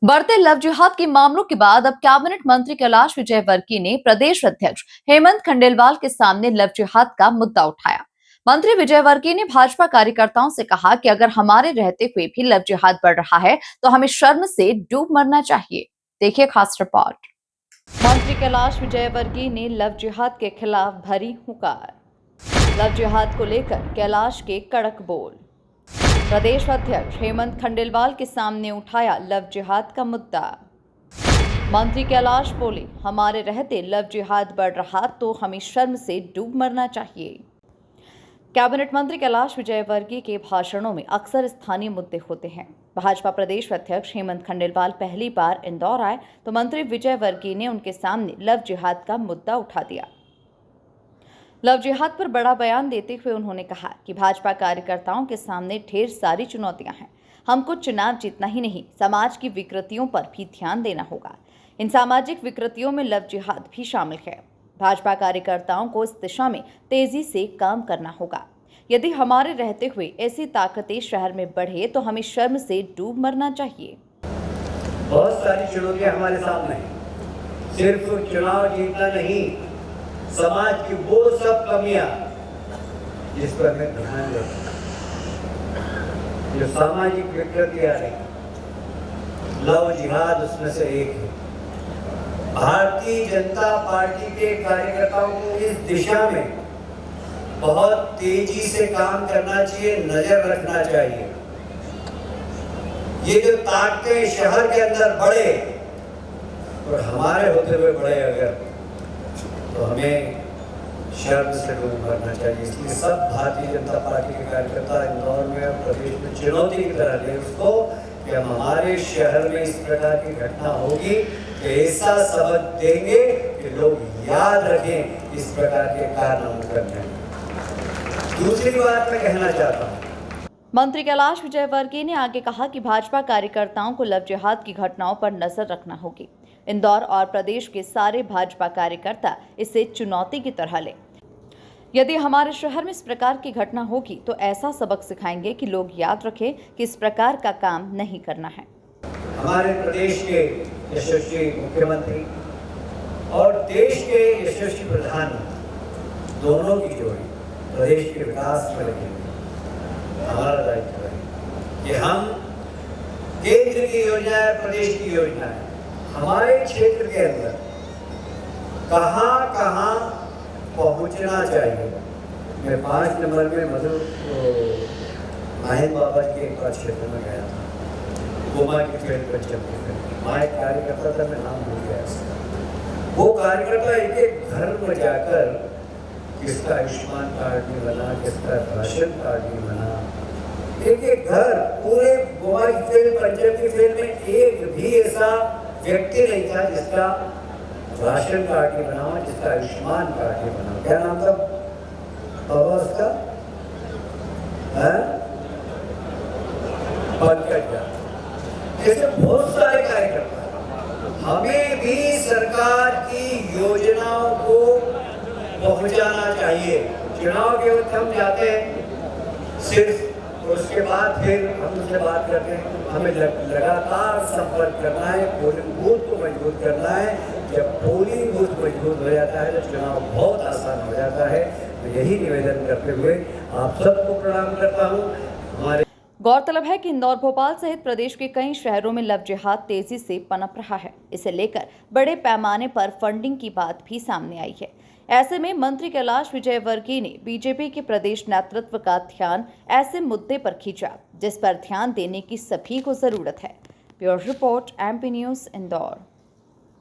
बढ़ते लव जिहाद के मामलों के बाद अब कैबिनेट मंत्री कैलाश विजयवर्गीय ने प्रदेश अध्यक्ष हेमंत खंडेलवाल के सामने लव जिहाद का मुद्दा उठाया। मंत्री विजयवर्गीय ने भाजपा कार्यकर्ताओं से कहा कि अगर हमारे रहते हुए भी लव जिहाद बढ़ रहा है तो हमें शर्म से डूब मरना चाहिए। देखिए खास रिपोर्ट। मंत्री कैलाश विजयवर्गीय ने लव जिहाद के खिलाफ भरी हुंकार। लव जिहाद को लेकर कैलाश के कड़क बोल। प्रदेश अध्यक्ष हेमंत खंडेलवाल के सामने उठाया लव जिहाद का मुद्दा। मंत्री कैलाश बोले, हमारे रहते लव जिहाद बढ़ रहा तो हमें शर्म से डूब मरना चाहिए। कैबिनेट मंत्री कैलाश विजयवर्गीय के भाषणों में अक्सर स्थानीय मुद्दे होते हैं। भाजपा प्रदेश अध्यक्ष हेमंत खंडेलवाल पहली बार इंदौर आए तो मंत्री विजयवर्गीय ने उनके सामने लव जिहाद का मुद्दा उठा दिया। लव जिहाद पर बड़ा बयान देते हुए उन्होंने कहा कि भाजपा कार्यकर्ताओं के सामने ढेर सारी चुनौतियां हैं। हमको चुनाव जीतना ही नहीं, समाज की विकृतियों पर भी ध्यान देना होगा। इन सामाजिक विकृतियों में लव जिहाद भी शामिल है। भाजपा कार्यकर्ताओं को इस दिशा में तेजी से काम करना होगा। यदि हमारे रहते हुए ऐसी ताकतें शहर में बढ़े तो हमें शर्म से डूब मरना चाहिए। बहुत सारी चुनौतियां हमारे सामने हैं। सिर्फ चुनाव जीतना नहीं, समाज की वो सब कमियां जिस पर हमें ध्यान दें, जो सामाजिक विकृति आ रही, लव जिहाद उसमें से एक है। भारतीय जनता पार्टी के कार्यकर्ताओं को इस दिशा में बहुत तेजी से काम करना चाहिए, नजर रखना चाहिए। ये जो ताकतें शहर के अंदर बढ़े और हमारे होते हुए बढ़े अगर, तो हमें शर्म से डूब मरना चाहिए। इसलिए सब भारतीय जनता पार्टी के कार्यकर्ता इंदौर में और प्रदेश में चुनौती की तरह लें उसको कि हम हमारे शहर में इस प्रकार की घटना होगी तो ऐसा सबक देंगे कि लोग याद रखें इस प्रकार के कारनामे करने। दूसरी बात मैं कहना चाहता हूँ, मंत्री कैलाश विजयवर्गीय ने आगे कहा कि भाजपा कार्यकर्ताओं को लव जिहाद की घटनाओं पर नजर रखना होगी। इंदौर और प्रदेश के सारे भाजपा कार्यकर्ता इसे चुनौती की तरह लें। यदि हमारे शहर में इस प्रकार की घटना होगी तो ऐसा सबक सिखाएंगे कि लोग याद रखें कि इस प्रकार का काम नहीं करना है। हमारे प्रदेश के यशस्वी मुख्यमंत्री और देश के यशस्वी प्रधानमंत्री दोनों की जोड़ी प्रदेश के विकास में लगे। हमारा दायित्व है कि हम केंद्र की योजना है, प्रदेश की योजना है, हमारे क्षेत्र के अंदर कहाँ कहाँ पहुँचना चाहिए। मैं 5 नंबर में मधुर माहिन बाबा के एक बार क्षेत्र में गया था, गोमा की फील्ड पर चलते थे। वहाँ एक कार्यकर्ता था, मैं नाम भूल गया उसका। वो कार्यकर्ता एक एक घर में जाकर किसका आयुष्मान कार्ड नहीं बना, किसका राशन कार्ड नहीं बना, एक एक घर पूरे गोवा की फील्ड, पंजाब की फील्ड में एक भी ऐसा व्यक्ति नहीं था जिसका राशन कार्ड नहीं बना हुआ, जिसका आयुष्मान कार्ड नहीं बना। क्या नाम था बाबा उसका? पंकज। जैसे बहुत सारे कार्यकर्ता, हमें भी सरकार की योजनाओं को पहुंचाना चाहिए। चुनाव के वक्त हम जाते हैं सिर्फ, उसके बाद फिर हम उनसे बात करते हैं। हमें लगातार संपर्क करना है, पोलिंग बूथ को मजबूत करना है। जब पोलिंग बूथ मजबूत हो जाता है तो चुनाव बहुत आसान हो जाता है। तो यही निवेदन करते हुए आप सबको प्रणाम करता हूँ। हमारे गौरतलब है कि इंदौर, भोपाल सहित प्रदेश के कई शहरों में लव जिहाद तेजी से पनप रहा है। इसे लेकर बड़े पैमाने पर फंडिंग की बात भी सामने आई है। ऐसे में मंत्री कैलाश विजयवर्गीय ने बीजेपी के प्रदेश नेतृत्व का ध्यान ऐसे मुद्दे पर खींचा जिस पर ध्यान देने की सभी को जरूरत है। Bureau report, MP news, Indore.